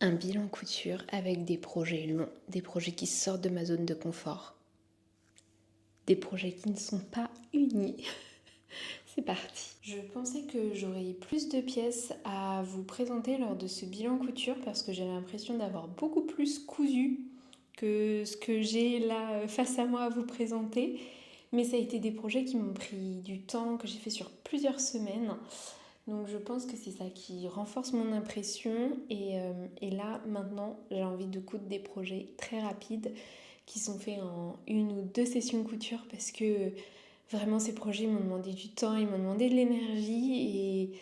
Un bilan couture avec des projets longs, des projets qui sortent de ma zone de confort, des projets qui ne sont pas unis. C'est parti. Je pensais que j'aurais plus de pièces à vous présenter lors de ce bilan couture parce que j'ai l'impression d'avoir beaucoup plus cousu que ce que j'ai là face à moi à vous présenter. Mais ça a été des projets qui m'ont pris du temps, que j'ai fait sur plusieurs semaines. Donc je pense que c'est ça qui renforce mon impression et là maintenant j'ai envie de coudre des projets très rapides qui sont faits en 1 ou 2 sessions couture parce que vraiment ces projets m'ont demandé du temps, ils m'ont demandé de l'énergie et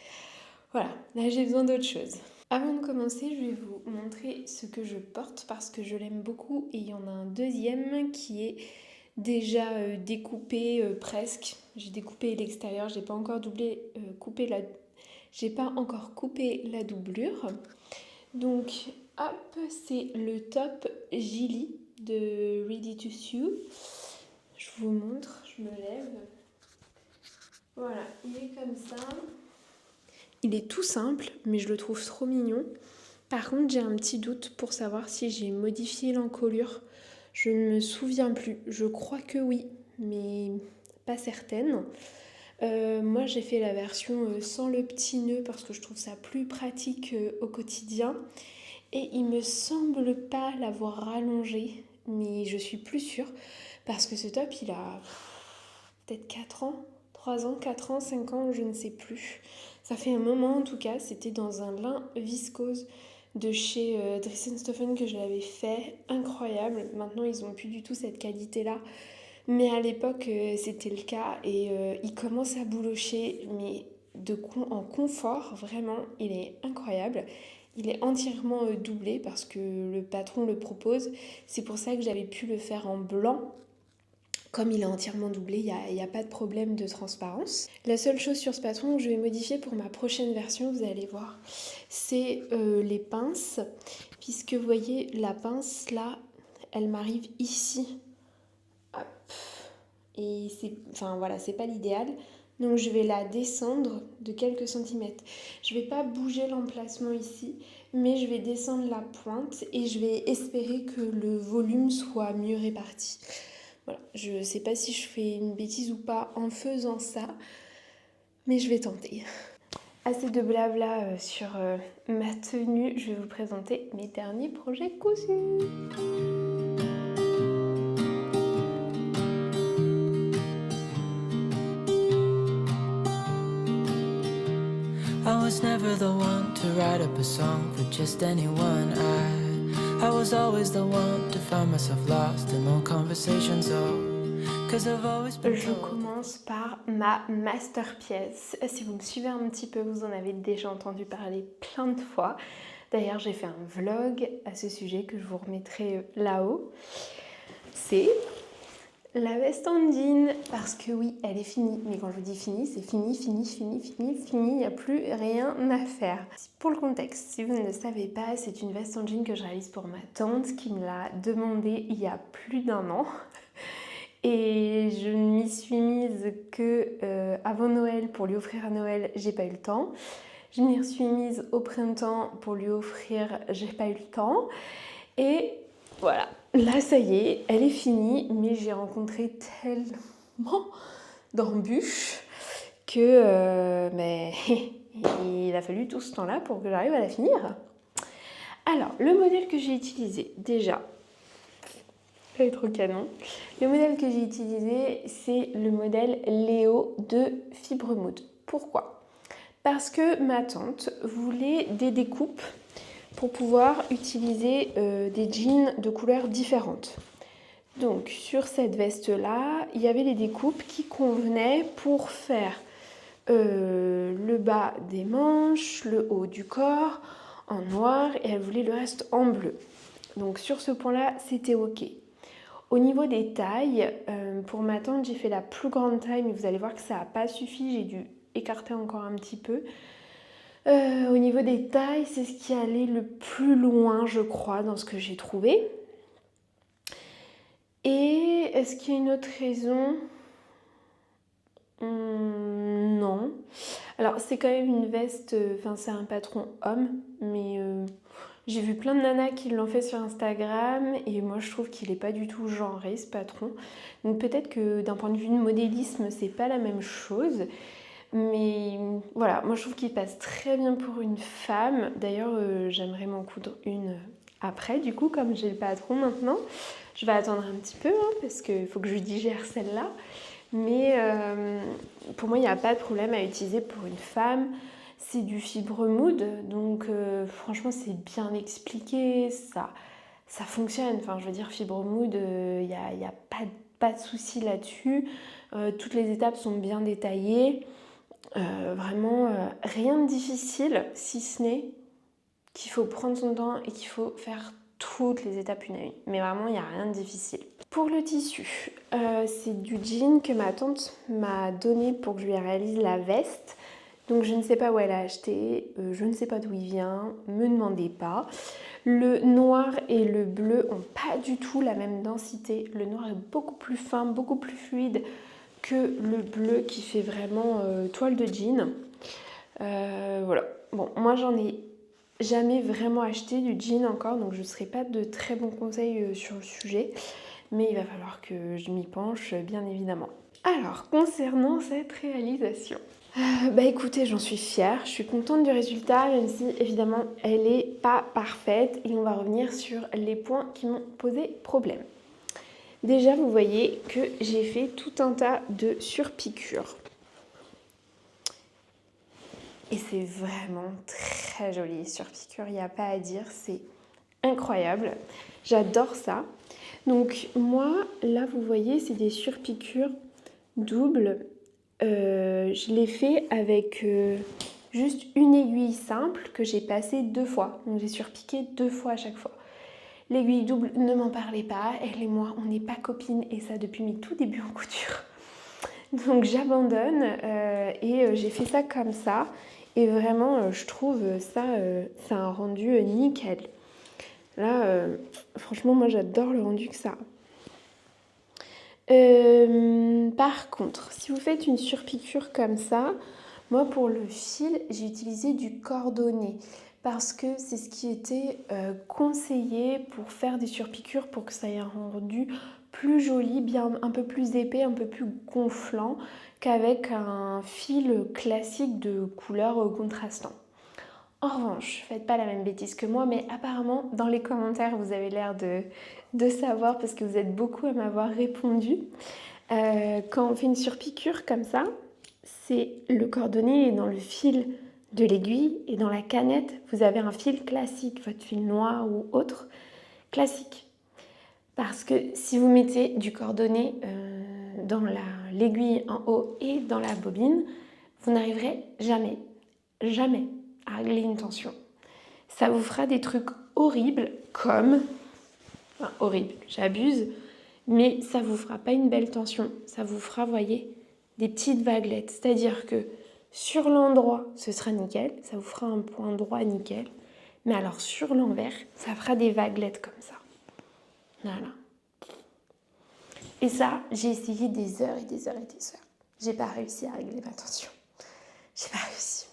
voilà, là j'ai besoin d'autre chose. Avant de commencer, je vais vous montrer ce que je porte parce que je l'aime beaucoup et il y en a un deuxième qui est déjà découpé presque. J'ai découpé l'extérieur, j'ai pas encore j'ai pas encore coupé la doublure. Donc hop, c'est le top Gilly de Ready to Sew. Je vous montre, je me lève. Voilà, il est comme ça. Il est tout simple, mais je le trouve trop mignon. Par contre, j'ai un petit doute pour savoir si j'ai modifié l'encolure. Je ne me souviens plus. Je crois que oui, mais pas certaine. Moi, j'ai fait la version sans le petit nœud parce que je trouve ça plus pratique au quotidien. Et il me semble pas l'avoir rallongé, mais je suis plus sûre parce que ce top, il a peut-être 4 ans, 3 ans, 4 ans, 5 ans, je ne sais plus. Ça fait un moment en tout cas, c'était dans un lin viscose de chez Dresden-Stoffen que je l'avais fait, incroyable. Maintenant, ils n'ont plus du tout cette qualité-là. Mais à l'époque, c'était le cas et il commence à boulocher, mais en confort, vraiment, il est incroyable. Il est entièrement doublé parce que le patron le propose. C'est pour ça que j'avais pu le faire en blanc. Comme il est entièrement doublé, il n'y a pas de problème de transparence. La seule chose sur ce patron que je vais modifier pour ma prochaine version, vous allez voir, c'est les pinces. Puisque vous voyez, la pince là, elle m'arrive ici. Hop. Et c'est pas l'idéal. Donc je vais la descendre de quelques centimètres. Je vais pas bouger l'emplacement ici, mais je vais descendre la pointe et je vais espérer que le volume soit mieux réparti. Voilà, je sais pas si je fais une bêtise ou pas en faisant ça, mais je vais tenter. Assez de blabla sur ma tenue, je vais vous présenter mes derniers projets cousus. I was never the one to write up a song for just anyone. I was always the one to find myself lost in long conversations. Je commence par ma masterpiece. Si vous me suivez un petit peu, vous en avez déjà entendu parler plein de fois. D'ailleurs, j'ai fait un vlog à ce sujet que je vous remettrai là-haut. C'est la veste en jean, parce que oui, elle est finie. Mais quand je vous dis finie, c'est fini, fini, fini, fini, fini. Il n'y a plus rien à faire. Pour le contexte, si vous ne le savez pas, c'est une veste en jean que je réalise pour ma tante qui me l'a demandé il y a plus d'1 an. Et je ne m'y suis mise que avant Noël pour lui offrir à Noël, j'ai pas eu le temps. Je m'y suis mise au printemps pour lui offrir, j'ai pas eu le temps. Et voilà, là ça y est, elle est finie, mais j'ai rencontré tellement d'embûches que mais, il a fallu tout ce temps-là pour que j'arrive à la finir. Alors, le modèle que j'ai utilisé, déjà, elle est trop canon. Le modèle que j'ai utilisé, c'est le modèle Léo de Fibremood. Pourquoi ? Parce que ma tante voulait des découpes pour pouvoir utiliser des jeans de couleurs différentes. Donc sur cette veste-là, il y avait les découpes qui convenaient pour faire le bas des manches, le haut du corps en noir et elle voulait le reste en bleu. Donc sur ce point-là, c'était ok. Au niveau des tailles, pour ma tante, j'ai fait la plus grande taille, mais vous allez voir que ça n'a pas suffi, j'ai dû écarter encore un petit peu. Au niveau des tailles, c'est ce qui allait le plus loin, je crois, dans ce que j'ai trouvé. Et est-ce qu'il y a une autre raison ? Non. Alors, c'est quand même une veste, c'est un patron homme, mais J'ai vu plein de nanas qui l'ont fait sur Instagram et moi je trouve qu'il est pas du tout genré ce patron. Donc peut-être que d'un point de vue de modélisme c'est pas la même chose. Mais voilà, moi je trouve qu'il passe très bien pour une femme. D'ailleurs j'aimerais m'en coudre une après du coup comme j'ai le patron maintenant. Je vais attendre un petit peu hein, parce qu'il faut que je digère celle-là. Mais pour moi il n'y a pas de problème à utiliser pour une femme. C'est du fibre mood, donc franchement c'est bien expliqué, ça fonctionne. Enfin je veux dire fibre mood, il n'y a pas de souci là-dessus. Toutes les étapes sont bien détaillées. Vraiment rien de difficile si ce n'est qu'il faut prendre son temps et qu'il faut faire toutes les étapes une à une. Mais vraiment il n'y a rien de difficile. Pour le tissu, c'est du jean que ma tante m'a donné pour que je lui réalise la veste. Donc je ne sais pas où elle a acheté, je ne sais pas d'où il vient, me demandez pas. Le noir et le bleu n'ont pas du tout la même densité. Le noir est beaucoup plus fin, beaucoup plus fluide que le bleu qui fait vraiment toile de jean. Voilà. Bon, moi j'en ai jamais vraiment acheté du jean encore, donc je ne serai pas de très bons conseils sur le sujet. Mais il va falloir que je m'y penche, bien évidemment. Alors, concernant cette réalisation. Bah écoutez, j'en suis fière, je suis contente du résultat, même si évidemment elle n'est pas parfaite et on va revenir sur les points qui m'ont posé problème. Déjà, vous voyez que j'ai fait tout un tas de surpiqûres. Et c'est vraiment très joli, surpiqûres, il n'y a pas à dire, c'est incroyable. J'adore ça. Donc moi, là vous voyez, c'est des surpiqûres doubles. Je l'ai fait avec juste une aiguille simple que j'ai passée 2 fois. Donc j'ai surpiqué 2 fois à chaque fois. L'aiguille double, ne m'en parlez pas. Elle et moi, on n'est pas copines et ça depuis mes tout débuts en couture. Donc j'abandonne et j'ai fait ça comme ça. Et vraiment, je trouve ça, c'est un rendu nickel. Là, franchement, moi j'adore le rendu que ça a. Par contre, si vous faites une surpiqûre comme ça, moi pour le fil, j'ai utilisé du cordonné parce que c'est ce qui était conseillé pour faire des surpiqûres pour que ça ait un rendu plus joli, bien un peu plus épais, un peu plus gonflant qu'avec un fil classique de couleur contrastant. En revanche, faites pas la même bêtise que moi, mais apparemment dans les commentaires vous avez l'air de savoir parce que vous êtes beaucoup à m'avoir répondu. Quand on fait une surpiqûre comme ça, c'est le cordonnet est dans le fil de l'aiguille et dans la canette vous avez un fil classique, votre fil noir ou autre, classique. Parce que si vous mettez du cordonnet dans l'aiguille en haut et dans la bobine, vous n'arriverez jamais à régler une tension. Ça vous fera des trucs horribles comme... Enfin, horrible, j'abuse, mais ça vous fera pas une belle tension. Ça vous fera, voyez, des petites vaguelettes. C'est-à-dire que sur l'endroit, ce sera nickel, ça vous fera un point droit nickel. Mais alors sur l'envers, ça fera des vaguelettes comme ça. Voilà. Et ça, j'ai essayé des heures et des heures et des heures. J'ai pas réussi à régler ma tension. J'ai pas réussi.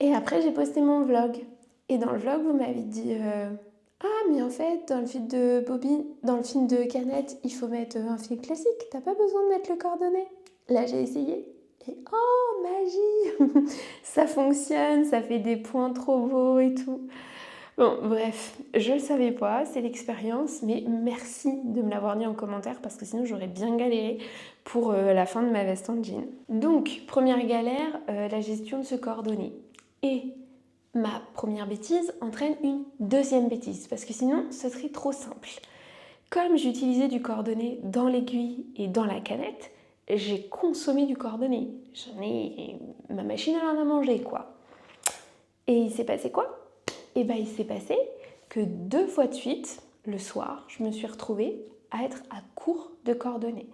Et après, j'ai posté mon vlog. Et dans le vlog, vous m'avez dit ah, mais en fait, dans le fil de bobine, dans le fil de canette, il faut mettre un fil classique. T'as pas besoin de mettre le cordonnet. Là, j'ai essayé. Et oh, magie. Ça fonctionne, ça fait des points trop beaux et tout. Bon, bref, je le savais pas, c'est l'expérience, mais merci de me l'avoir dit en commentaire parce que sinon j'aurais bien galéré pour la fin de ma veste en jean. Donc, première galère, la gestion de ce cordonnet. Et ma première bêtise entraîne une deuxième bêtise parce que sinon ce serait trop simple. Comme j'utilisais du cordonnet dans l'aiguille et dans la canette, j'ai consommé du cordonnet. J'en ai... Ma machine elle en a mangé quoi. Et il s'est passé quoi ? Et bien il s'est passé que 2 fois de suite, le soir, je me suis retrouvée à être à court de cordonnet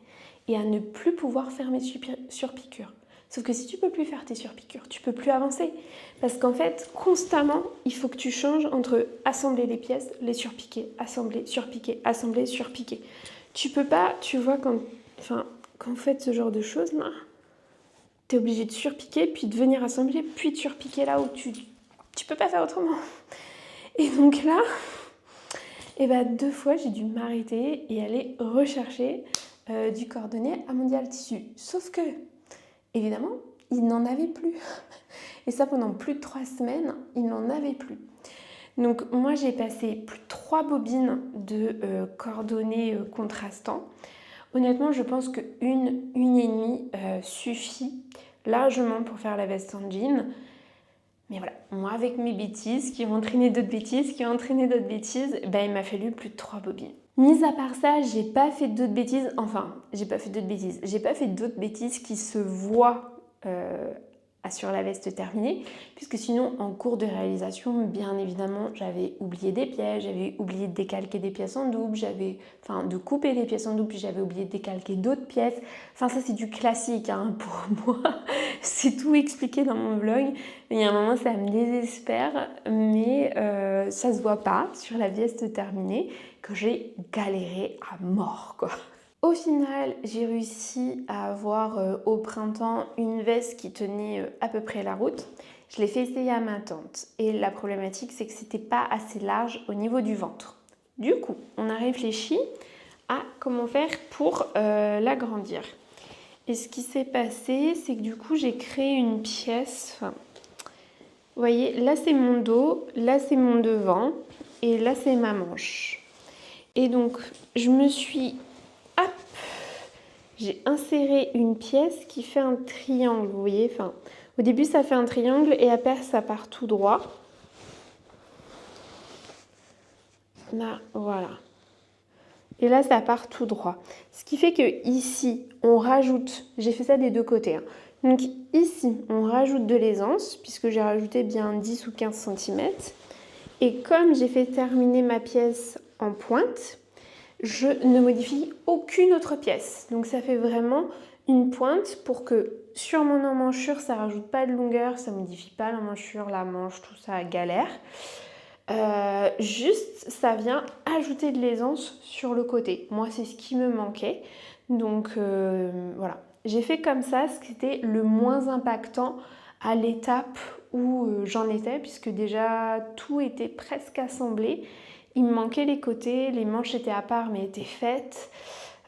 et à ne plus pouvoir faire mes surpiqûres. Sauf que si tu peux plus faire tes surpiqûres, tu peux plus avancer. Parce qu'en fait, constamment, il faut que tu changes entre assembler les pièces, les surpiquer, assembler, surpiquer, assembler, surpiquer. Tu peux pas, tu vois, quand vous faites ce genre de choses, là, t'es obligé de surpiquer, puis de venir assembler, puis de surpiquer là où tu peux pas faire autrement. Et donc là, et bah 2 fois j'ai dû m'arrêter et aller rechercher du cordonnier à Mondial Tissu. Sauf que, évidemment, il n'en avait plus. Et ça pendant plus de 3 semaines, il n'en avait plus. Donc moi j'ai passé plus de 3 bobines de cordonnier contrastant. Honnêtement, je pense que une et demie suffit largement pour faire la veste en jean. Mais voilà, moi avec mes bêtises, qui ont entraîné d'autres bêtises, il m'a fallu plus de 3 bobines. Mis à part ça, j'ai pas fait d'autres bêtises, j'ai pas fait d'autres bêtises qui se voient sur la veste terminée, puisque sinon en cours de réalisation, bien évidemment, j'avais oublié des pièces, j'avais oublié de décalquer des pièces en double, de couper des pièces en double, puis j'avais oublié de décalquer d'autres pièces. Enfin ça c'est du classique pour moi, c'est tout expliqué dans mon vlog. Il y a un moment ça me désespère, mais ça se voit pas sur la veste terminée que j'ai galéré à mort quoi. Au final, j'ai réussi à avoir au printemps une veste qui tenait à peu près la route. Je l'ai fait essayer à ma tante et la problématique c'est que c'était pas assez large au niveau du ventre. Du coup, on a réfléchi à comment faire pour l'agrandir. Et ce qui s'est passé, c'est que du coup j'ai créé une pièce. Vous voyez, là c'est mon dos, là c'est mon devant et là c'est ma manche. Et donc je me suis j'ai inséré une pièce qui fait un triangle, vous voyez, au début ça fait un triangle et après ça part tout droit. Là, voilà. Et là ça part tout droit. Ce qui fait que ici on rajoute, j'ai fait ça des deux côtés, hein. Donc ici on rajoute de l'aisance puisque j'ai rajouté bien 10 ou 15 cm. Et comme j'ai fait terminer ma pièce en pointe, je ne modifie aucune autre pièce. Donc ça fait vraiment une pointe pour que sur mon emmanchure, ça rajoute pas de longueur, ça modifie pas l'emmanchure, la manche, tout ça galère. Juste, ça vient ajouter de l'aisance sur le côté. Moi, c'est ce qui me manquait. Donc voilà, j'ai fait comme ça, ce qui était le moins impactant à l'étape où j'en étais, puisque déjà tout était presque assemblé. Il me manquait les côtés, les manches étaient à part mais étaient faites.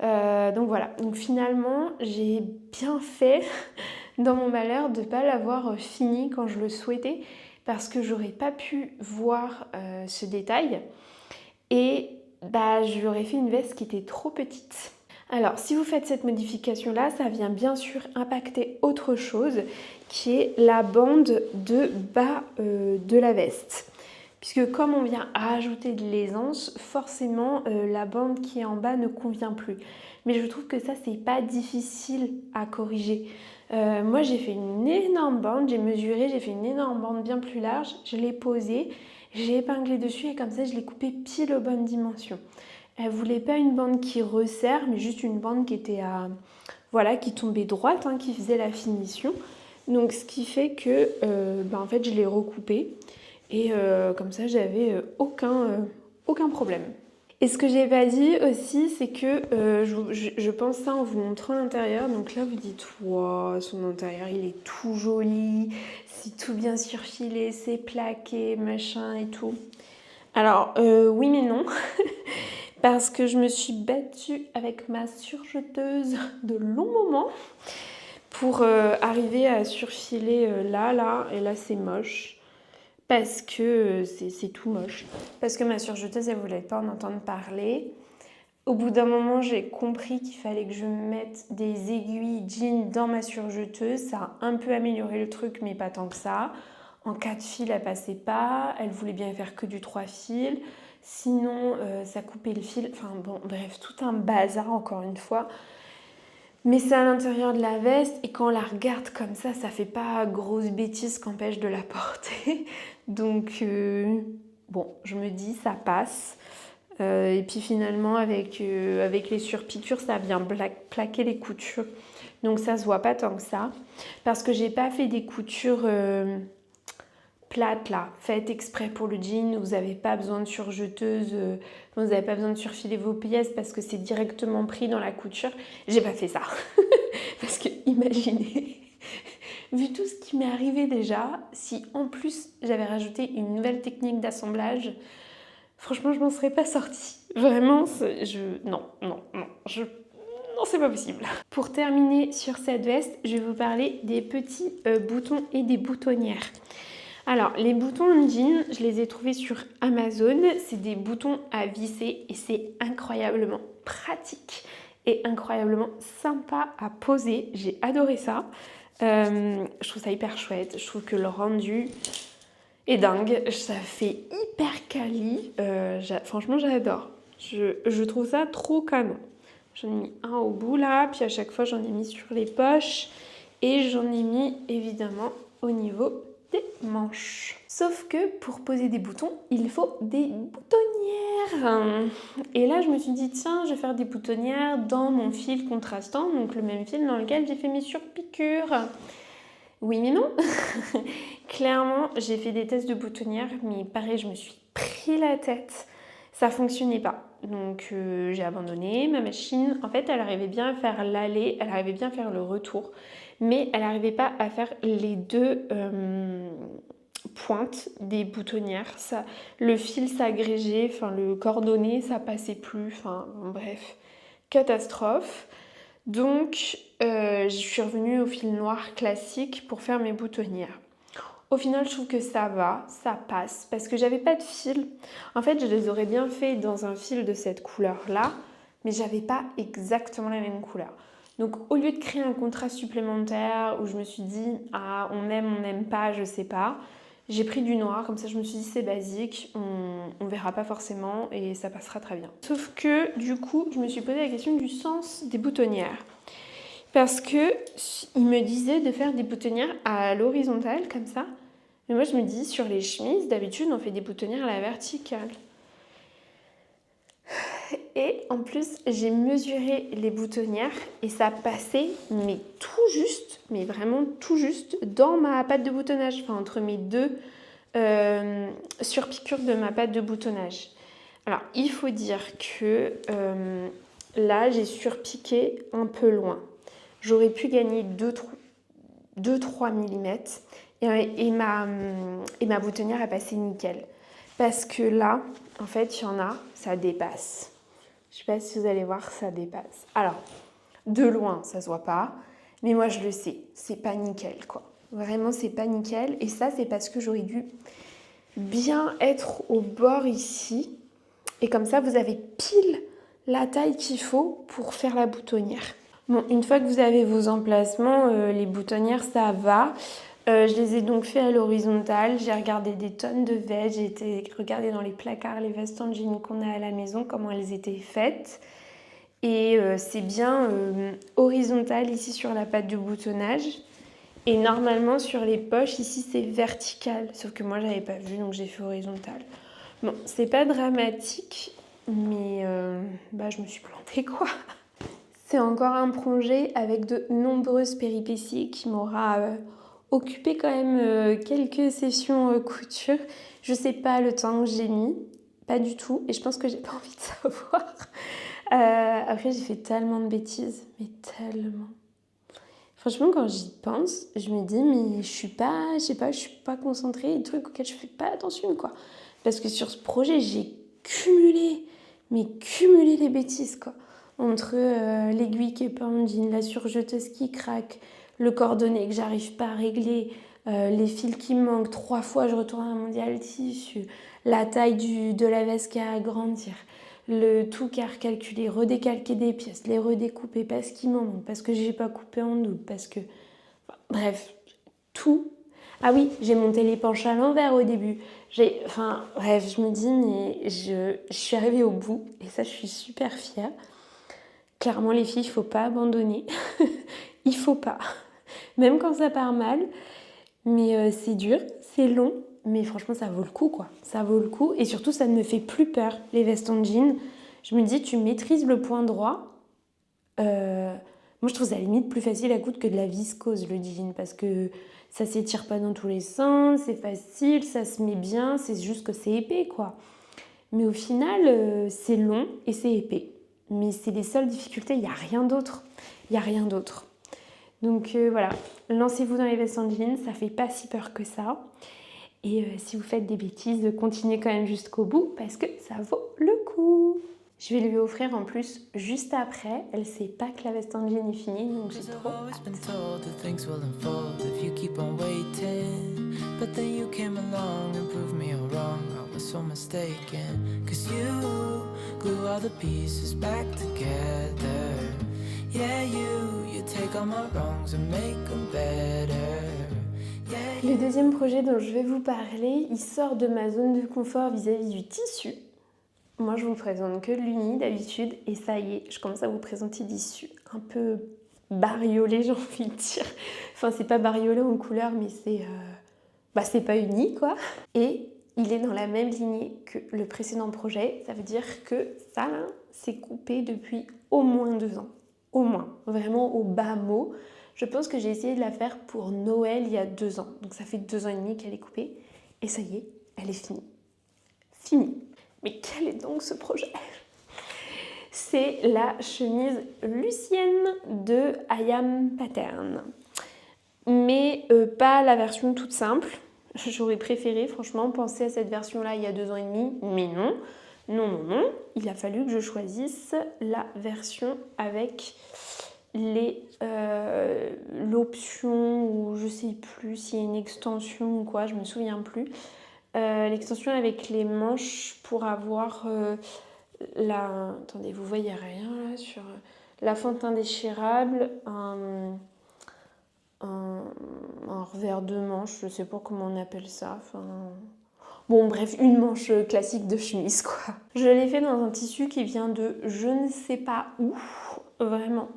Donc voilà, donc finalement j'ai bien fait dans mon malheur de ne pas l'avoir fini quand je le souhaitais parce que j'aurais pas pu voir ce détail et j'aurais fait une veste qui était trop petite. Alors si vous faites cette modification là, ça vient bien sûr impacter autre chose qui est la bande de bas de la veste. Puisque comme on vient rajouter de l'aisance, forcément la bande qui est en bas ne convient plus. Mais je trouve que ça c'est pas difficile à corriger. Moi j'ai fait une énorme bande, j'ai mesuré, j'ai fait une énorme bande bien plus large, je l'ai posée, j'ai épinglé dessus et comme ça je l'ai coupée pile aux bonnes dimensions. Elle voulait pas une bande qui resserre, mais juste une bande qui était qui tombait droite, hein, qui faisait la finition. Donc ce qui fait que en fait je l'ai recoupée. Et comme ça, j'avais aucun problème. Et ce que j'ai pas dit aussi, c'est que je pense ça en vous montrant l'intérieur. Donc là, vous dites, wow, son intérieur, il est tout joli, c'est tout bien surfilé, c'est plaqué, machin et tout. Alors, oui mais non. Parce que je me suis battue avec ma surjeteuse de longs moments pour arriver à surfiler là, et là, c'est moche. Parce que c'est tout moche. Parce que ma surjeteuse, elle voulait pas en entendre parler. Au bout d'un moment, j'ai compris qu'il fallait que je mette des aiguilles jean dans ma surjeteuse. Ça a un peu amélioré le truc, mais pas tant que ça. En 4 fils, elle passait pas. Elle voulait bien faire que du 3 fils. Sinon, ça coupait le fil. Enfin bon, bref, tout un bazar encore une fois. Mais c'est à l'intérieur de la veste et quand on la regarde comme ça fait pas grosse bêtise qu'empêche de la porter. Donc bon, je me dis ça passe. Et puis finalement avec les surpiqûres, ça vient plaquer les coutures. Donc ça se voit pas tant que ça. Parce que j'ai pas fait des coutures plates là, faites exprès pour le jean. Vous n'avez pas besoin de surjeteuse, vous n'avez pas besoin de surfiler vos pièces parce que c'est directement pris dans la couture. J'ai pas fait ça. Parce que imaginez, vu tout ce qui m'est arrivé déjà, si en plus j'avais rajouté une nouvelle technique d'assemblage, franchement je m'en serais pas sortie. Vraiment, non, c'est pas possible. Pour terminer sur cette veste, je vais vous parler des petits boutons et des boutonnières. Alors, les boutons en jean, je les ai trouvés sur Amazon. C'est des boutons à visser et c'est incroyablement pratique et incroyablement sympa à poser. J'ai adoré ça. Je trouve ça hyper chouette. Je trouve que le rendu est dingue. Ça fait hyper quali. Franchement, j'adore. Je trouve ça trop canon. J'en ai mis un au bout là, puis à chaque fois j'en ai mis sur les poches et j'en ai mis évidemment au niveau des manches. Sauf que pour poser des boutons, il faut des boutonnières. Et là, je me suis dit, tiens, je vais faire des boutonnières dans mon fil contrastant, donc le même fil dans lequel j'ai fait mes surpiqûres. Oui, mais non. Clairement, j'ai fait des tests de boutonnières, mais pareil, je me suis pris la tête. Ça fonctionnait pas. Donc j'ai abandonné ma machine. En fait, elle arrivait bien à faire l'aller, elle arrivait bien à faire le retour, mais elle n'arrivait pas à faire les deux pointes des boutonnières. Le fil s'agrégeait, enfin le cordonnet, ça passait plus. Enfin bref, catastrophe. Donc je suis revenue au fil noir classique pour faire mes boutonnières. Au final, je trouve que ça va, ça passe, parce que j'avais pas de fil. En fait, je les aurais bien fait dans un fil de cette couleur-là, mais j'avais pas exactement la même couleur. Donc, au lieu de créer un contraste supplémentaire où je me suis dit, ah, on n'aime pas, je sais pas, j'ai pris du noir, comme ça je me suis dit, c'est basique, on verra pas forcément et ça passera très bien. Sauf que, du coup, je me suis posé la question du sens des boutonnières. Parce que il me disait de faire des boutonnières à l'horizontale, comme ça. Mais moi, je me dis, sur les chemises, d'habitude, on fait des boutonnières à la verticale. Et en plus, j'ai mesuré les boutonnières et ça passait, mais tout juste, mais vraiment tout juste, dans ma patte de boutonnage. Enfin, entre mes deux surpiqûres de ma patte de boutonnage. Alors, il faut dire que là, j'ai surpiqué un peu loin. J'aurais pu gagner 2-3 mm et ma boutonnière a passé nickel. Parce que là, en fait, il y en a, ça dépasse. Je sais pas si vous allez voir, ça dépasse. Alors, de loin, ça se voit pas, mais moi je le sais, c'est pas nickel quoi. Vraiment, c'est pas nickel. Et ça, c'est parce que j'aurais dû bien être au bord ici. Et comme ça, vous avez pile la taille qu'il faut pour faire la boutonnière. Bon, une fois que vous avez vos emplacements, les boutonnières, ça va. Je les ai donc fait à l'horizontale. J'ai regardé des tonnes de vestes. J'ai été regarder dans les placards les vestes en jean qu'on a à la maison, comment elles étaient faites. Et c'est bien horizontal ici sur la patte de boutonnage. Et normalement sur les poches, ici c'est vertical. Sauf que moi, j'avais pas vu, donc j'ai fait horizontal. Bon, c'est pas dramatique, mais je me suis plantée quoi. C'est encore un projet avec de nombreuses péripéties qui m'aura occupé quand même quelques sessions couture. Je sais pas le temps que j'ai mis, pas du tout, et je pense que j'ai pas envie de savoir. Après, j'ai fait tellement de bêtises, mais tellement. Franchement, quand j'y pense, je me dis, mais je suis pas concentrée, des trucs auxquels je fais pas attention, quoi. Parce que sur ce projet, j'ai cumulé les bêtises, quoi. Entre l'aiguille qui est pas en jean, la surjeteuse qui craque, le cordonnet que j'arrive pas à régler, les fils qui me manquent, 3 fois je retourne à un mondial tissu, la taille de la veste qui a à agrandir, le tout qui a recalculé, redécalquer des pièces, les redécouper parce qu'il m'en manque, parce que j'ai pas coupé en double, parce que... Bref, tout. Ah oui, j'ai monté les penches à l'envers au début. Je me dis, mais je suis arrivée au bout et ça, je suis super fière. Clairement, les filles, il ne faut pas abandonner. Il ne faut pas. Même quand ça part mal. Mais c'est dur, c'est long. Mais franchement, ça vaut le coup, quoi. Ça vaut le coup. Et surtout, ça ne me fait plus peur, les vestes en jean. Je me dis, tu maîtrises le point droit. Moi, je trouve ça à la limite plus facile à coudre que de la viscose, le jean. Parce que ça ne s'étire pas dans tous les sens, c'est facile, ça se met bien. C'est juste que c'est épais, quoi. Mais au final, c'est long et c'est épais. Mais c'est les seules difficultés, il n'y a rien d'autre. Il n'y a rien d'autre. Donc voilà, lancez-vous dans les vestes en jean, ça fait pas si peur que ça. Et si vous faites des bêtises, continuez quand même jusqu'au bout parce que ça vaut le coup. Je vais lui offrir en plus juste après. Elle sait pas que la veste en jean est finie, donc j'ai trop hâte. But then you came along and proved me all wrong. I was so mistaken. 'Cause you glue all the pieces back together. Yeah, you take all my wrongs and make them better. Le deuxième projet dont je vais vous parler, il sort de ma zone de confort vis-à-vis du tissu. Moi, je vous présente que de l'uni d'habitude, et ça y est, je commence à vous présenter des tissus un peu bariolés, j'ai envie de dire. Enfin, c'est pas bariolé en couleur, mais c'est pas uni, quoi. Et il est dans la même lignée que le précédent projet. Ça veut dire que ça, là, c'est coupé depuis au moins 2 ans. Au moins, vraiment au bas mot. Je pense que j'ai essayé de la faire pour Noël il y a 2 ans. Donc ça fait 2 ans et demi qu'elle est coupée. Et ça y est, elle est finie. Finie. Mais quel est donc ce projet? C'est la chemise Lucienne de I Am Pattern. Mais pas la version toute simple. J'aurais préféré franchement penser à cette version-là il y a 2 ans et demi. Mais non. Non. Il a fallu que je choisisse la version avec l'option, ou je sais plus s'il y a une extension ou quoi, je me souviens plus. L'extension avec les manches pour avoir attendez, vous voyez rien là sur la fente indéchirable, un revers de manche, je sais pas comment on appelle ça, bon bref, une manche classique de chemise quoi. Je l'ai fait dans un tissu qui vient de je ne sais pas où, vraiment.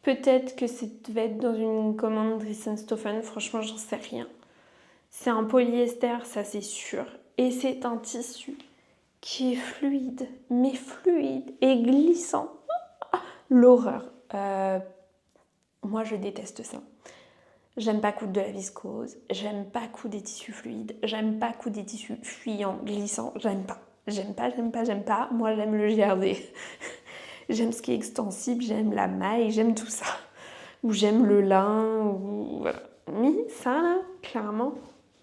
Peut-être que ça devait être dans une commande Dressenstoffen, franchement j'en sais rien. C'est un polyester, ça c'est sûr. Et c'est un tissu qui est fluide, mais fluide et glissant. L'horreur. Moi je déteste ça. J'aime pas coudre de la viscose, j'aime pas coudre des tissus fluides, j'aime pas coudre des tissus fuyants, glissants, j'aime pas. Moi j'aime le GRD. J'aime ce qui est extensible, j'aime la maille, j'aime tout ça. Ou j'aime le lin, ou voilà. Mais ça là, clairement,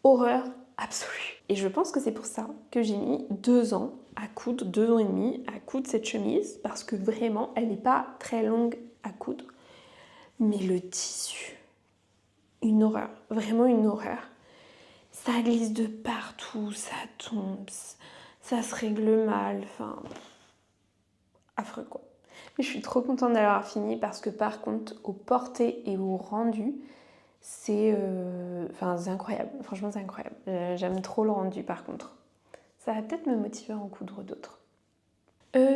horreur absolue. Et je pense que c'est pour ça que j'ai mis 2 ans à coudre, 2 ans et demi à coudre cette chemise, parce que vraiment, elle n'est pas très longue à coudre. Mais le tissu, une horreur, vraiment une horreur. Ça glisse de partout, ça tombe, ça se règle mal, affreux quoi. Mais je suis trop contente d'avoir fini parce que par contre, au porté et au rendu, c'est incroyable. Franchement, c'est incroyable. J'aime trop le rendu par contre. Ça va peut-être me motiver à en coudre d'autres.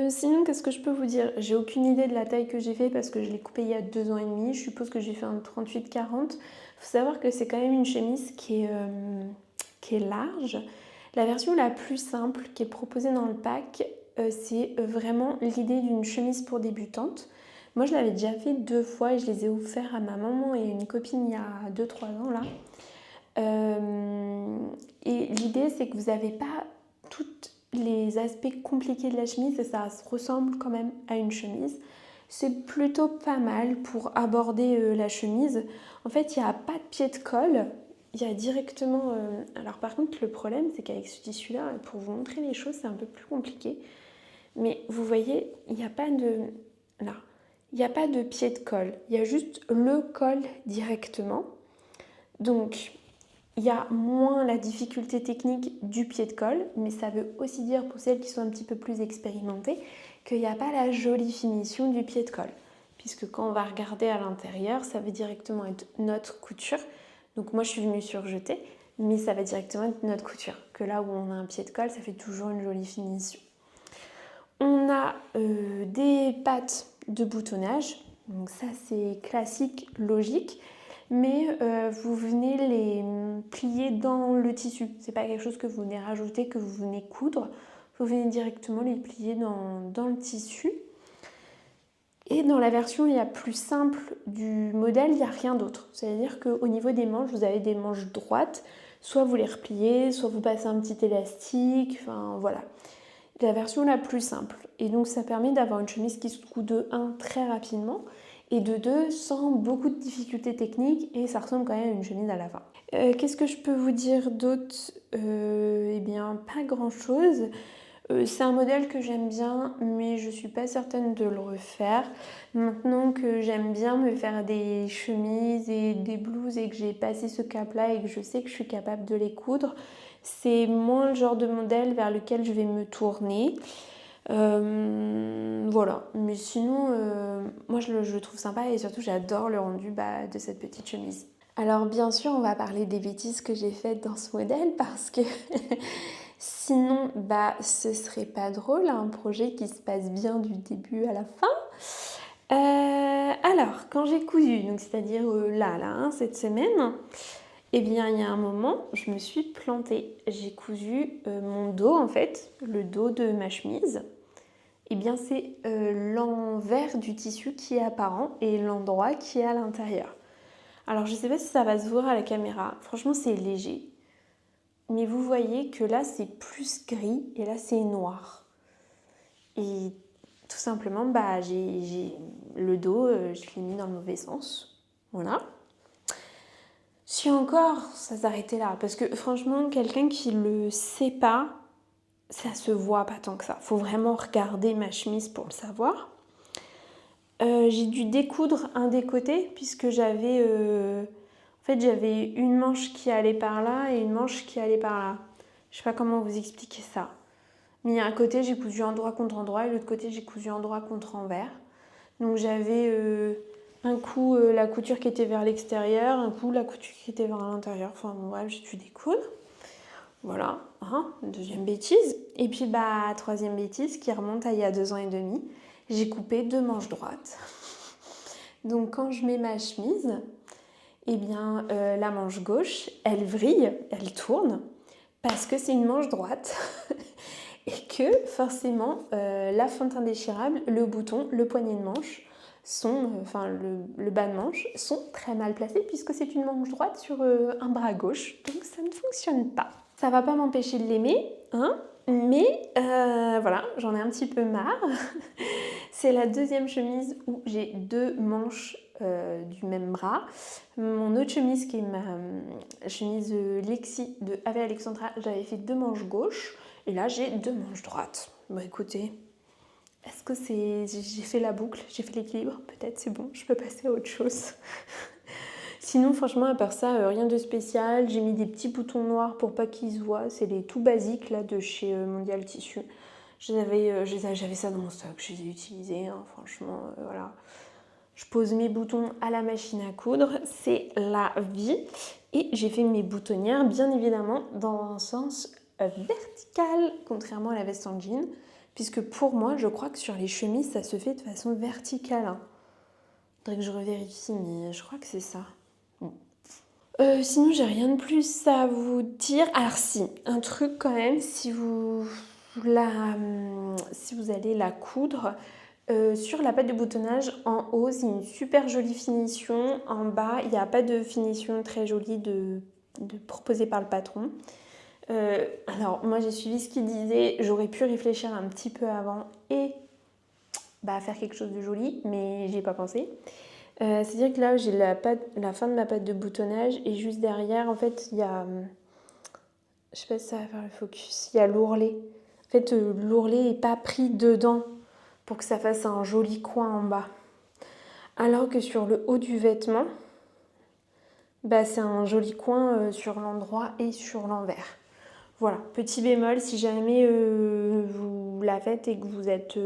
Sinon, qu'est-ce que je peux vous dire? J'ai aucune idée de la taille que j'ai fait parce que je l'ai coupée il y a 2 ans et demi. Je suppose que j'ai fait un 38-40. Faut savoir que c'est quand même une chemise qui est large. La version la plus simple qui est proposée dans le pack, c'est vraiment l'idée d'une chemise pour débutantes. Moi, je l'avais déjà fait 2 fois et je les ai offerts à ma maman et à une copine il y a 2-3 ans là. Et l'idée, c'est que vous n'avez pas tous les aspects compliqués de la chemise et ça ressemble quand même à une chemise. C'est plutôt pas mal pour aborder la chemise. En fait, il n'y a pas de pied de colle. Il y a directement... Alors par contre, le problème, c'est qu'avec ce tissu-là, pour vous montrer les choses, c'est un peu plus compliqué. Mais vous voyez, il n'y a pas de... Là. Il n'y a pas de pied de colle, il y a juste le col directement. Donc, il y a moins la difficulté technique du pied de colle, mais ça veut aussi dire pour celles qui sont un petit peu plus expérimentées qu'il n'y a pas la jolie finition du pied de colle. Puisque quand on va regarder à l'intérieur, ça va directement être notre couture. Donc moi, je suis venue surjeter, mais ça va directement être notre couture. Que là où on a un pied de colle, ça fait toujours une jolie finition. On a des pattes de boutonnage, donc ça c'est classique, logique, mais vous venez les plier dans le tissu. C'est pas quelque chose que vous venez rajouter, que vous venez coudre. Vous venez directement les plier dans le tissu. Et dans la version il y a plus simple du modèle, il n'y a rien d'autre. C'est-à-dire qu'au niveau des manches, vous avez des manches droites, soit vous les repliez, soit vous passez un petit élastique, enfin voilà. La version la plus simple. Et donc ça permet d'avoir une chemise qui se coud de 1 très rapidement et de deux, sans beaucoup de difficultés techniques, et ça ressemble quand même à une chemise à la fin. Qu'est-ce que je peux vous dire d'autre? Eh bien, pas grand-chose. C'est un modèle que j'aime bien, mais je suis pas certaine de le refaire. Maintenant que j'aime bien me faire des chemises et des blouses et que j'ai passé ce cap-là et que je sais que je suis capable de les coudre, c'est moins le genre de modèle vers lequel je vais me tourner. Voilà, mais sinon, moi je le trouve sympa et surtout j'adore le rendu de cette petite chemise. Alors bien sûr, on va parler des bêtises que j'ai faites dans ce modèle parce que sinon, ce serait pas drôle, un projet qui se passe bien du début à la fin. Alors, quand j'ai cousu, donc c'est-à-dire cette semaine, eh bien, il y a un moment, je me suis plantée. J'ai cousu mon dos, en fait, le dos de ma chemise. Eh bien, c'est l'envers du tissu qui est apparent et l'endroit qui est à l'intérieur. Alors, je ne sais pas si ça va se voir à la caméra. Franchement, c'est léger. Mais vous voyez que là, c'est plus gris et là, c'est noir. Et tout simplement, j'ai le dos, je l'ai mis dans le mauvais sens. Voilà. Si encore, ça s'arrêtait là. Parce que franchement, quelqu'un qui le sait pas, ça se voit pas tant que ça. Faut vraiment regarder ma chemise pour le savoir. J'ai dû découdre un des côtés puisque j'avais une manche qui allait par là et une manche qui allait par là. Je sais pas comment vous expliquer ça. Mais un côté, j'ai cousu endroit contre endroit et l'autre côté, j'ai cousu endroit contre envers. Donc j'avais un coup la couture qui était vers l'extérieur, un coup la couture qui était vers l'intérieur. Enfin bon, bref, j'ai dû découdre. Voilà, deuxième bêtise. Et puis troisième bêtise qui remonte à il y a 2 ans et demi. J'ai coupé 2 manches droites. Donc quand je mets ma chemise, eh bien la manche gauche, elle vrille, elle tourne, parce que c'est une manche droite. Et que forcément, la fente indéchirable, le bouton, le poignet de manche, le bas de manche, sont très mal placés puisque c'est une manche droite sur un bras gauche. Donc ça ne fonctionne pas. Ça va pas m'empêcher de l'aimer, mais voilà, j'en ai un petit peu marre. C'est la deuxième chemise où j'ai 2 manches du même bras. Mon autre chemise, qui est ma chemise Lexi de Ave Alexandra, j'avais fait 2 manches gauches. Et là, j'ai 2 manches droites. Bon, écoutez, est-ce que j'ai fait la boucle, j'ai fait l'équilibre? Peut-être, c'est bon, je peux passer à autre chose. Sinon, franchement, à part ça, rien de spécial. J'ai mis des petits boutons noirs pour pas qu'ils se voient. C'est les tout basiques là de chez Mondial Tissu. J'avais ça dans mon stock, je les ai utilisés, franchement, voilà. Je pose mes boutons à la machine à coudre, c'est la vie. Et j'ai fait mes boutonnières, bien évidemment, dans un sens vertical, contrairement à la veste en jean, puisque pour moi, je crois que sur les chemises, ça se fait de façon verticale. Faudrait que je revérifie, mais je crois que c'est ça. Bon. Sinon, j'ai rien de plus à vous dire. Alors si, un truc quand même, si vous allez la coudre, sur la patte de boutonnage, en haut, c'est une super jolie finition. En bas, il n'y a pas de finition très jolie proposée par le patron. Alors, moi, j'ai suivi ce qu'il disait. J'aurais pu réfléchir un petit peu avant et faire quelque chose de joli, mais j'y ai pas pensé. C'est-à-dire que là, j'ai la fin de ma patte de boutonnage et juste derrière, en fait, il y a... Je sais pas si ça va faire le focus. Il y a l'ourlet. En fait, l'ourlet n'est pas pris dedans pour que ça fasse un joli coin en bas. Alors que sur le haut du vêtement, c'est un joli coin sur l'endroit et sur l'envers. Voilà, petit bémol, si jamais vous la faites et que vous êtes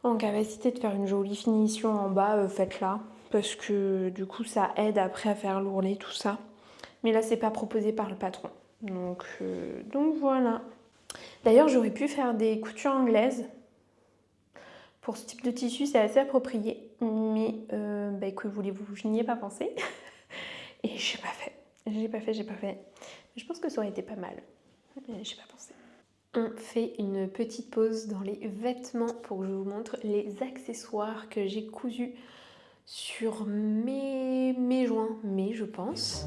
en capacité de faire une jolie finition en bas, faites-la. Parce que du coup, ça aide après à faire l'ourlet, tout ça. Mais là, c'est pas proposé par le patron. Donc voilà. D'ailleurs, j'aurais pu faire des coutures anglaises. Pour ce type de tissu, c'est assez approprié. Mais que voulez-vous, je n'y ai pas pensé. Et j'ai pas fait. Mais je pense que ça aurait été pas mal. Mais j'ai pas pensé. On fait une petite pause dans les vêtements pour que je vous montre les accessoires que j'ai cousus sur mes joints, je pense.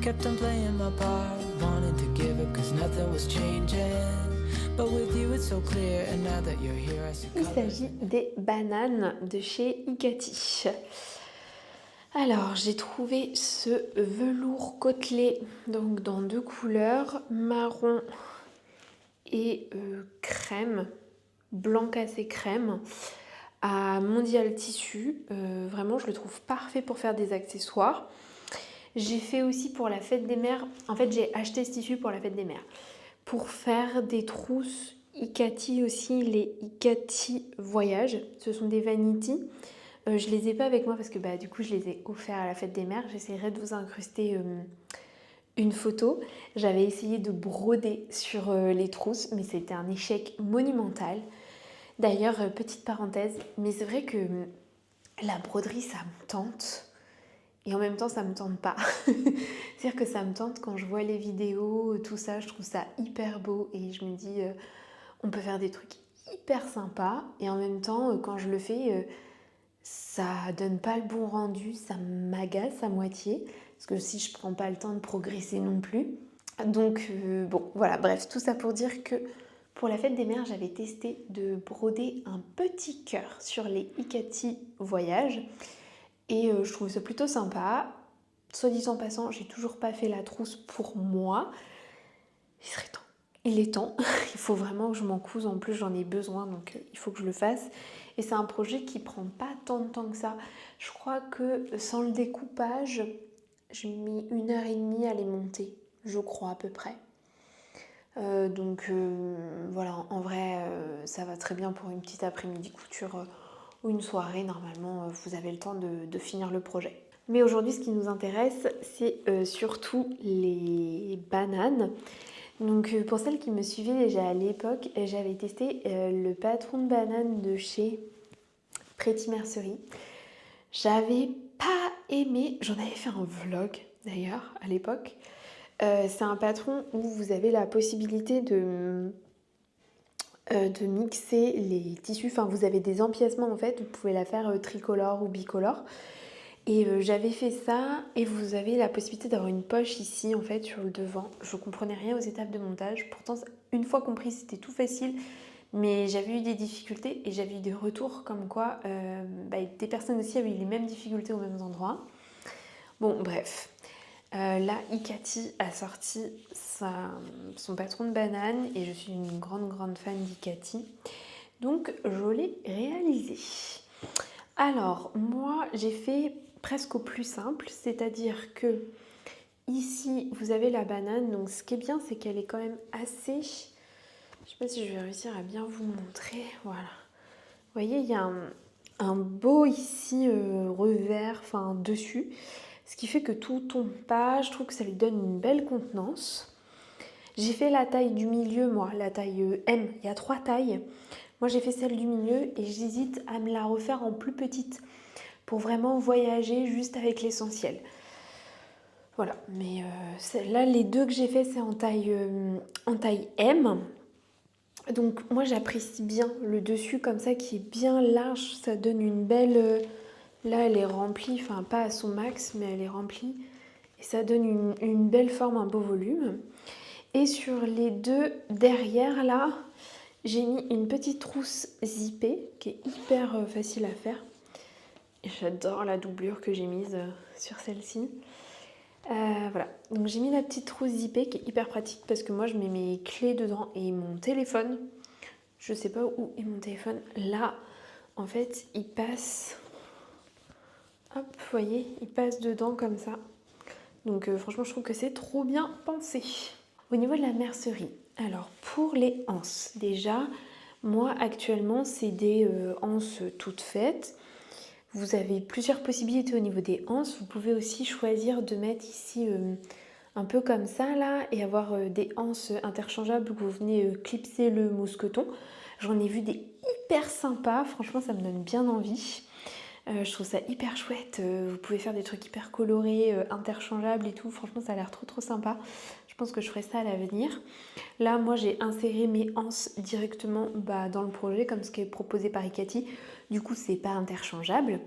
Kept on playing my part, wanting to give up cause nothing was changing. But with you it's so clear, and now that you're here I see Il colors. s'agit des bananes de chez Icati. Alors, j'ai trouvé ce velours côtelé donc dans 2 couleurs, marron et crème, blanc cassé crème, à Mondial Tissu. Vraiment, je le trouve parfait pour faire des accessoires. J'ai fait aussi pour la fête des mères, en fait j'ai acheté ce tissu pour la fête des mères, pour faire des trousses Icati aussi, les Icati Voyage. Ce sont des vanity. Je les ai pas avec moi parce que du coup je les ai offerts à la fête des mères. J'essaierai de vous incruster une photo. J'avais essayé de broder sur les trousses, mais c'était un échec monumental. D'ailleurs, petite parenthèse, mais c'est vrai que la broderie ça me tente. Et en même temps, ça me tente pas. C'est-à-dire que ça me tente quand je vois les vidéos, tout ça, je trouve ça hyper beau et je me dis, on peut faire des trucs hyper sympas. Et en même temps, quand je le fais, ça donne pas le bon rendu, ça m'agace à moitié. Parce que si je prends pas le temps de progresser non plus. Donc, bon, voilà, bref, tout ça pour dire que pour la fête des mères, j'avais testé de broder un petit cœur sur les Icati Voyage. Et je trouve ça plutôt sympa. Soit dit en passant, j'ai toujours pas fait la trousse pour moi. Il serait temps. Il est temps. Il faut vraiment que je m'en couse. En plus, j'en ai besoin, donc il faut que je le fasse. Et c'est un projet qui prend pas tant de temps que ça. Je crois que sans le découpage, j'ai mis 1h30 à les monter. Je crois à peu près. Donc voilà, en vrai, ça va très bien pour une petite après-midi couture ou une soirée. Normalement, vous avez le temps de finir le projet. Mais aujourd'hui, ce qui nous intéresse, c'est surtout les bananes. Donc pour celles qui me suivaient déjà à l'époque, j'avais testé le patron de banane de chez Pretty Mercery. J'avais pas aimé, j'en avais fait un vlog d'ailleurs à l'époque. C'est un patron où vous avez la possibilité de mixer les tissus. Enfin, vous avez des empiècements en fait, vous pouvez la faire tricolore ou bicolore. Et j'avais fait ça et vous avez la possibilité d'avoir une poche ici en fait sur le devant. Je comprenais rien aux étapes de montage. Pourtant, une fois compris, c'était tout facile. Mais j'avais eu des difficultés et j'avais eu des retours comme quoi des personnes aussi avaient eu les mêmes difficultés aux mêmes endroits. Bon, bref. Là, Icati a sorti son patron de banane et je suis une grande fan d'Icati. Donc, je l'ai réalisé. Alors, moi, j'ai fait presque au plus simple, c'est-à-dire que ici, vous avez la banane. Donc, ce qui est bien, c'est qu'elle est quand même assez... Je sais pas si je vais réussir à bien vous montrer. Voilà. Vous voyez, il y a un beau ici revers, enfin dessus. Ce qui fait que tout tombe pas. Je trouve que ça lui donne une belle contenance. J'ai fait la taille du milieu, moi, la taille M. Il y a 3 tailles. Moi, j'ai fait celle du milieu et j'hésite à me la refaire en plus petite pour vraiment voyager juste avec l'essentiel. Voilà, mais là, les 2 que j'ai fait, c'est en taille M. Donc, moi, j'apprécie bien le dessus comme ça qui est bien large. Ça donne une belle... Là, elle est remplie, enfin pas à son max, mais elle est remplie. Et ça donne une belle forme, un beau volume. Et sur les 2 derrière, là, j'ai mis une petite trousse zippée qui est hyper facile à faire. Et j'adore la doublure que j'ai mise sur celle-ci. Voilà, donc j'ai mis la petite trousse zippée qui est hyper pratique parce que moi, je mets mes clés dedans et mon téléphone. Je sais pas où est mon téléphone. Là, en fait, il passe... Hop, vous voyez, il passe dedans comme ça. Donc franchement, je trouve que c'est trop bien pensé. Au niveau de la mercerie, alors pour les anses, déjà, moi actuellement, c'est des anses toutes faites. Vous avez plusieurs possibilités au niveau des anses. Vous pouvez aussi choisir de mettre ici un peu comme ça là et avoir des anses interchangeables où vous venez clipser le mousqueton. J'en ai vu des hyper sympas, franchement ça me donne bien envie. Je trouve ça hyper chouette, vous pouvez faire des trucs hyper colorés, interchangeables et tout, franchement ça a l'air trop sympa. Je pense que je ferai ça à l'avenir. Là moi j'ai inséré mes anses directement dans le projet comme ce qui est proposé par Icati, du coup c'est pas interchangeable.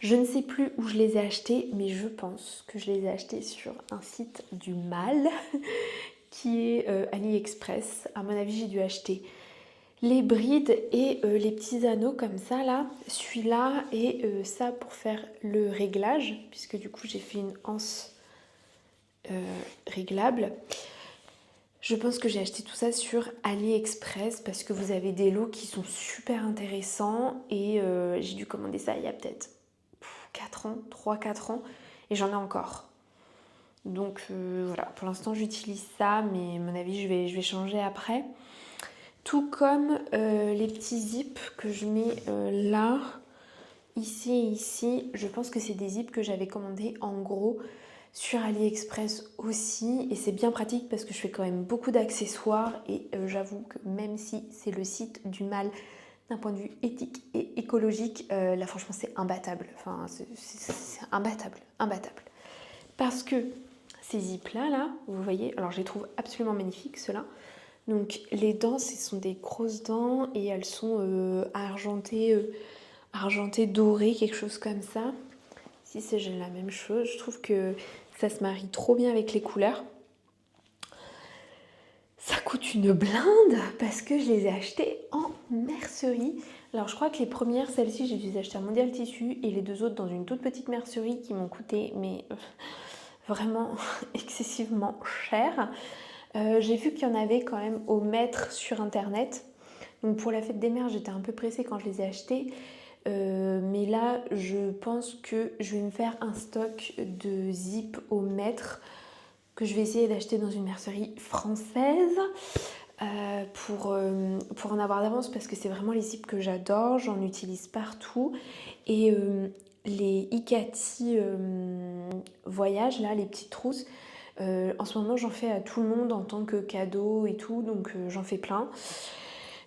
Je ne sais plus où je les ai achetés, mais je pense que je les ai achetés sur un site du mal qui est AliExpress. À mon avis, j'ai dû acheter les brides et les petits anneaux comme ça là, celui-là et ça pour faire le réglage, puisque du coup j'ai fait une anse réglable. Je pense que j'ai acheté tout ça sur AliExpress parce que vous avez des lots qui sont super intéressants et j'ai dû commander ça il y a peut-être 4 ans, 3-4 ans et j'en ai encore. Donc voilà, pour l'instant j'utilise ça, mais à mon avis je vais changer après. Tout comme les petits zips que je mets là, ici et ici. Je pense que c'est des zips que j'avais commandés en gros sur AliExpress aussi. Et c'est bien pratique parce que je fais quand même beaucoup d'accessoires. Et j'avoue que même si c'est le site du mal d'un point de vue éthique et écologique, là franchement c'est imbattable. Enfin c'est imbattable, imbattable. Parce que ces zips là, vous voyez, alors je les trouve absolument magnifiques ceux-là. Donc les dents, ce sont des grosses dents et elles sont argentées, argentées dorées, quelque chose comme ça. Si c'est la même chose, je trouve que ça se marie trop bien avec les couleurs. Ça coûte une blinde parce que je les ai achetées en mercerie. Alors je crois que les premières, celles-ci, j'ai dû les acheter à Mondial Tissu et les deux autres dans une toute petite mercerie qui m'ont coûté mais vraiment excessivement cher. J'ai vu qu'il y en avait quand même au mètre sur internet. Donc pour la fête des mères, j'étais un peu pressée quand je les ai achetés. Mais là, je pense que je vais me faire un stock de zip au mètre que je vais essayer d'acheter dans une mercerie française pour en avoir d'avance parce que c'est vraiment les zips que j'adore. J'en utilise partout. Et les Ikati voyage, là, les petites trousses, en ce moment, j'en fais à tout le monde en tant que cadeau et tout, donc j'en fais plein.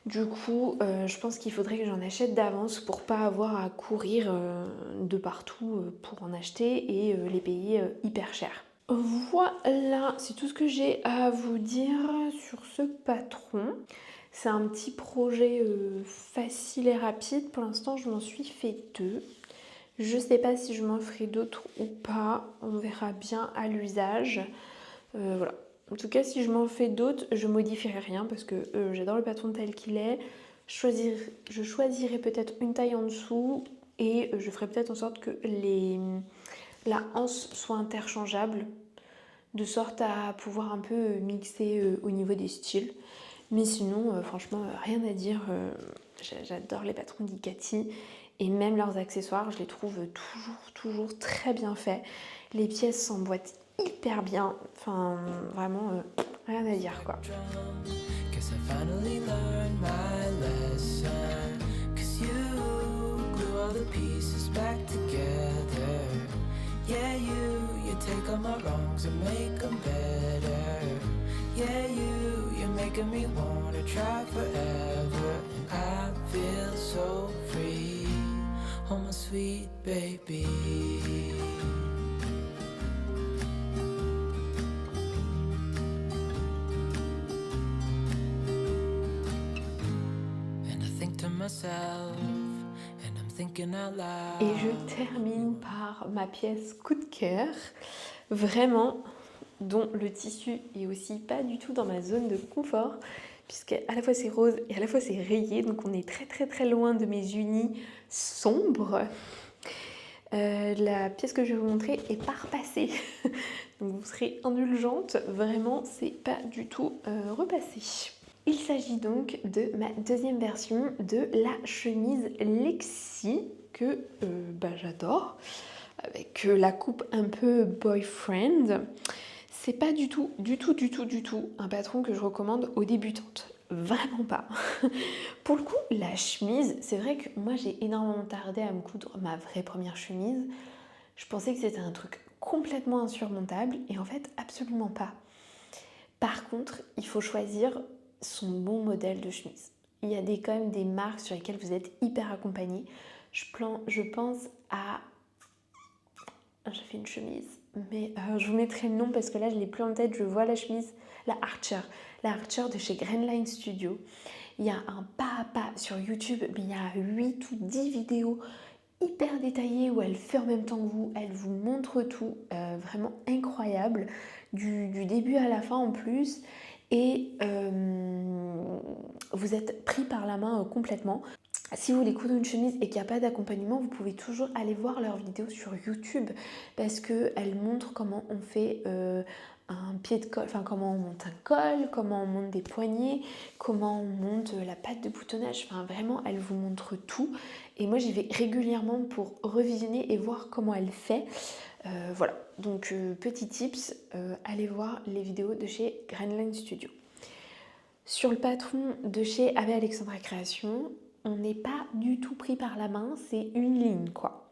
Du coup, je pense qu'il faudrait que j'en achète d'avance pour pas avoir à courir de partout pour en acheter et les payer hyper cher. Voilà, c'est tout ce que j'ai à vous dire sur ce patron. C'est un petit projet facile et rapide. Pour l'instant, je m'en suis fait 2. Je sais pas si je m'en ferai d'autres ou pas. On verra bien à l'usage. Voilà. En tout cas, si je m'en fais d'autres, je modifierai rien parce que j'adore le patron tel qu'il est. Je choisirai peut-être une taille en dessous et je ferai peut-être en sorte que la anse soit interchangeable de sorte à pouvoir un peu mixer au niveau des styles. Mais sinon, franchement, rien à dire. J'adore les patrons d'Ikati et même leurs accessoires, je les trouve toujours très bien faits. Les pièces s'emboîtent hyper bien. Enfin, vraiment, rien à dire quoi. Yeah, you take all my wrongs and make them better. Yeah, you're making me wanna try forever. And I feel so free, oh my sweet baby. And I think to myself, et je termine par ma pièce coup de cœur, vraiment, dont le tissu est aussi pas du tout dans ma zone de confort, puisque à la fois c'est rose et à la fois c'est rayé, donc on est très loin de mes unis sombres. La pièce que je vais vous montrer est pas repassée, donc vous serez indulgente, vraiment c'est pas du tout repassé. Il s'agit donc de ma deuxième version de la chemise Lexi que j'adore, avec la coupe un peu boyfriend. C'est pas du tout un patron que je recommande aux débutantes. Vraiment pas. Pour le coup, la chemise, c'est vrai que moi j'ai énormément tardé à me coudre ma vraie première chemise. Je pensais que c'était un truc complètement insurmontable et en fait absolument pas. Par contre, il faut choisir son bon modèle de chemise. Il y a quand même des marques sur lesquelles vous êtes hyper accompagné. Je pense à... J'ai fait une chemise, mais je vous mettrai le nom parce que là je l'ai plus en tête. Je vois la chemise, la Archer de chez Grainline Studio. Il y a un pas à pas sur YouTube, mais il y a 8 ou 10 vidéos hyper détaillée où elle fait en même temps que vous, elle vous montre tout, vraiment incroyable, du début à la fin en plus, et vous êtes pris par la main complètement. Si vous voulez coudre une chemise et qu'il n'y a pas d'accompagnement, vous pouvez toujours aller voir leurs vidéos sur YouTube parce qu'elles montrent comment on fait un pied de col, enfin comment on monte un col, comment on monte des poignets, comment on monte la patte de boutonnage, enfin vraiment elles vous montrent tout et moi j'y vais régulièrement pour revisionner et voir comment elle fait. Voilà, donc petit tips, allez voir les vidéos de chez Greenline Studio. Sur le patron de chez Ave Alexandra Création, on n'est pas du tout pris par la main, c'est une ligne quoi.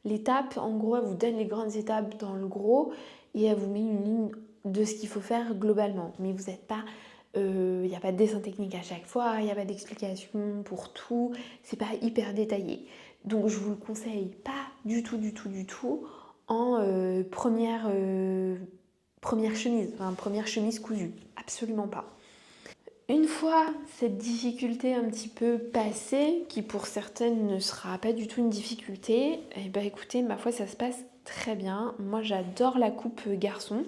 L'étape, en gros, elle vous donne les grandes étapes dans le gros et elle vous met une ligne de ce qu'il faut faire globalement. Mais vous n'êtes pas, il n'y a pas de dessin technique à chaque fois, il n'y a pas d'explication pour tout, c'est pas hyper détaillé. Donc je vous le conseille pas du tout en première chemise, enfin première chemise cousue, absolument pas. Une fois cette difficulté un petit peu passée, qui pour certaines ne sera pas du tout une difficulté, et bah écoutez, ma foi ça se passe très bien. Moi j'adore la coupe garçon.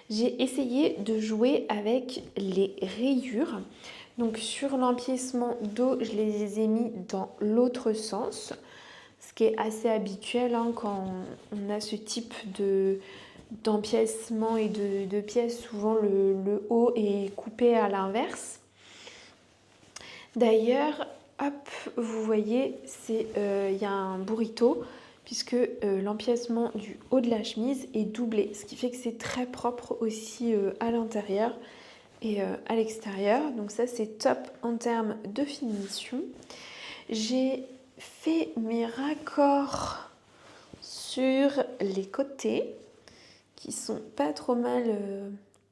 J'ai essayé de jouer avec les rayures. Donc sur l'empiècement dos, je les ai mis dans l'autre sens, ce qui est assez habituel hein, quand on a ce type d'empiècement et de pièces, souvent le haut est coupé à l'inverse. D'ailleurs, hop, vous voyez, il y a un burrito puisque l'empiècement du haut de la chemise est doublé, ce qui fait que c'est très propre aussi à l'intérieur et à l'extérieur. Donc ça, c'est top en termes de finition. J'ai fait mes raccords sur les côtés qui sont pas trop mal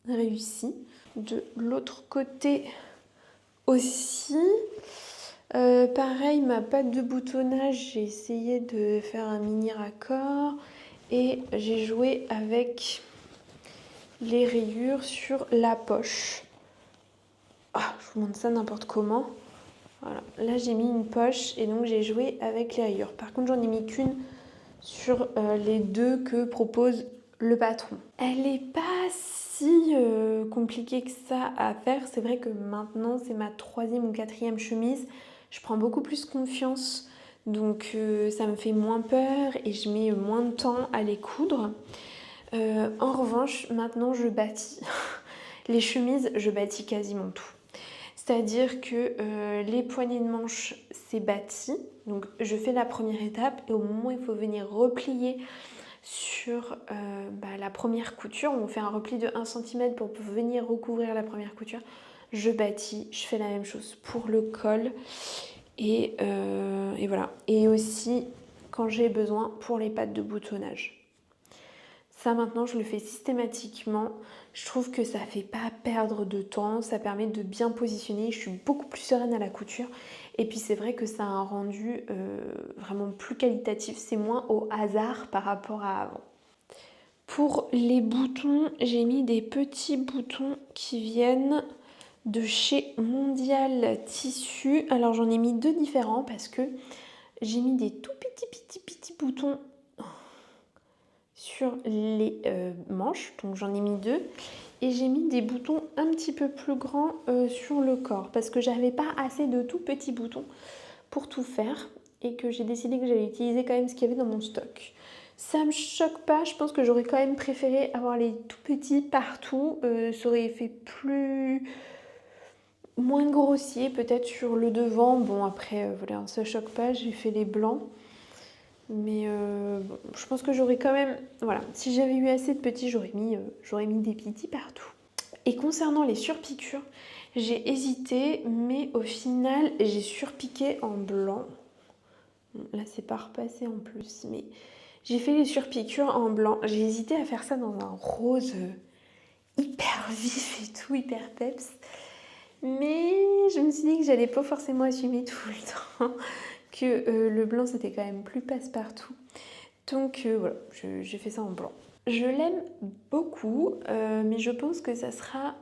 réussis. De l'autre côté aussi, pareil, ma patte de boutonnage, j'ai essayé de faire un mini raccord et j'ai joué avec les rayures sur la poche. Ah, je vous montre ça n'importe comment. Voilà, là j'ai mis une poche et donc j'ai joué avec les rayures. Par contre, j'en ai mis qu'une sur les deux que propose le patron. Elle n'est pas si compliquée que ça à faire. C'est vrai que maintenant, c'est ma 3e ou 4e chemise. Je prends beaucoup plus confiance, donc ça me fait moins peur et je mets moins de temps à les coudre. En revanche, maintenant, je bâtis. Les chemises, je bâtis quasiment tout. C'est-à-dire que les poignées de manche, c'est bâti. Donc je fais la première étape et au moment où il faut venir replier sur la première couture, on fait un repli de 1 cm pour venir recouvrir la première couture. Je bâtis, je fais la même chose pour le col et voilà. Et aussi quand j'ai besoin pour les pattes de boutonnage. Ça maintenant je le fais systématiquement, je trouve que ça fait pas perdre de temps, ça permet de bien positionner, je suis beaucoup plus sereine à la couture et puis c'est vrai que ça a un rendu vraiment plus qualitatif, c'est moins au hasard par rapport à avant. Pour les boutons, j'ai mis des petits boutons qui viennent de chez Mondial Tissu. Alors j'en ai mis 2 différents parce que j'ai mis des tout petits boutons sur les manches, donc j'en ai mis 2 et j'ai mis des boutons un petit peu plus grands sur le corps parce que j'avais pas assez de tout petits boutons pour tout faire et que j'ai décidé que j'allais utiliser quand même ce qu'il y avait dans mon stock. Ça me choque pas, je pense que j'aurais quand même préféré avoir les tout petits partout, ça aurait fait moins grossier peut-être sur le devant. Bon après voilà, ça choque pas, j'ai fait les blancs. Mais bon, je pense que j'aurais quand même... Voilà, si j'avais eu assez de petits, j'aurais mis des petits partout. Et concernant les surpiqûres, j'ai hésité, mais au final, j'ai surpiqué en blanc. Là, c'est pas repassé en plus, mais j'ai fait les surpiqûres en blanc. J'ai hésité à faire ça dans un rose hyper vif et tout, hyper peps. Mais je me suis dit que j'allais pas forcément assumer tout le temps. Que le blanc c'était quand même plus passe-partout. Donc voilà, j'ai fait ça en blanc. Je l'aime beaucoup, mais je pense que ça sera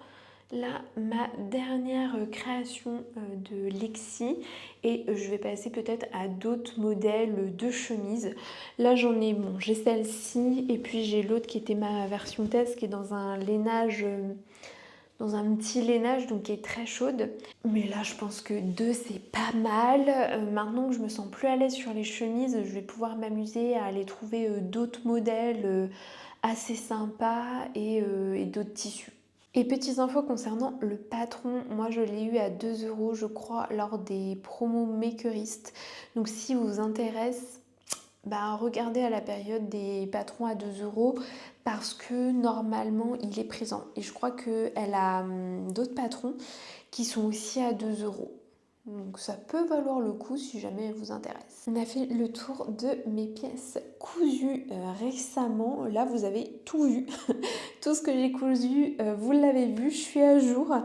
Là, ma dernière création de Lexi, et je vais passer peut-être à d'autres modèles de chemises. Là, j'en ai, bon, j'ai celle-ci, et puis j'ai l'autre qui était ma version test, qui est dans un lainage, dans un petit lainage, donc qui est très chaude. Mais là, je pense que 2, c'est pas mal. Maintenant que je me sens plus à l'aise sur les chemises, je vais pouvoir m'amuser à aller trouver d'autres modèles assez sympas et d'autres tissus. Et petites infos concernant le patron, moi je l'ai eu à 2 € je crois lors des promos Makerist. Donc si vous vous intéresse, bah, regardez à la période des patrons à 2 € parce que normalement il est présent. Et je crois qu'elle a d'autres patrons qui sont aussi à 2 €. Donc ça peut valoir le coup si jamais elle vous intéresse. On a fait le tour de mes pièces cousues récemment. Là vous avez tout vu. Tout ce que j'ai cousu, vous l'avez vu, je suis à jour.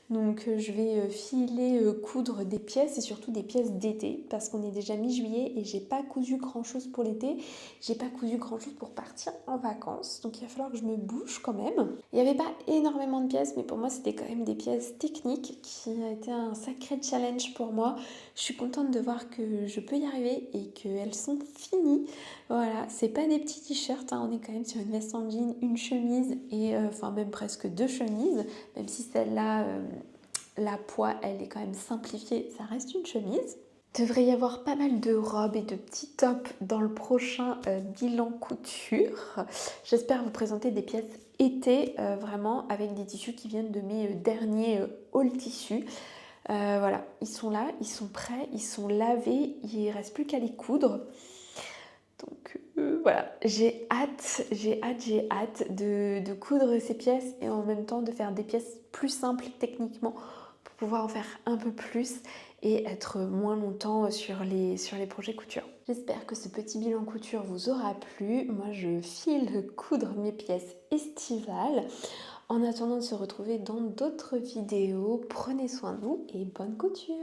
Donc je vais filer coudre des pièces et surtout des pièces d'été parce qu'on est déjà mi-juillet et j'ai pas cousu grand chose pour l'été. J'ai pas cousu grand chose pour partir en vacances. Donc il va falloir que je me bouge quand même. Il n'y avait pas énormément de pièces mais pour moi c'était quand même des pièces techniques qui a été un sacré challenge pour moi. Je suis contente de voir que je peux y arriver et qu'elles sont finies. Voilà, c'est pas des petits t-shirts, hein. On est quand même sur une veste en jean, une chemise et enfin même presque 2 chemises, même si celle-là, la poids, elle est quand même simplifiée, ça reste une chemise. Devrait y avoir pas mal de robes et de petits tops dans le prochain bilan couture. J'espère vous présenter des pièces été, vraiment avec des tissus qui viennent de mes derniers haul tissus. Voilà, ils sont là, ils sont prêts, ils sont lavés, il ne reste plus qu'à les coudre. Donc voilà, j'ai hâte de coudre ces pièces et en même temps de faire des pièces plus simples techniquement pour pouvoir en faire un peu plus et être moins longtemps sur les projets couture. J'espère que ce petit bilan couture vous aura plu. Moi je file coudre mes pièces estivales. En attendant de se retrouver dans d'autres vidéos, prenez soin de vous et bonne couture!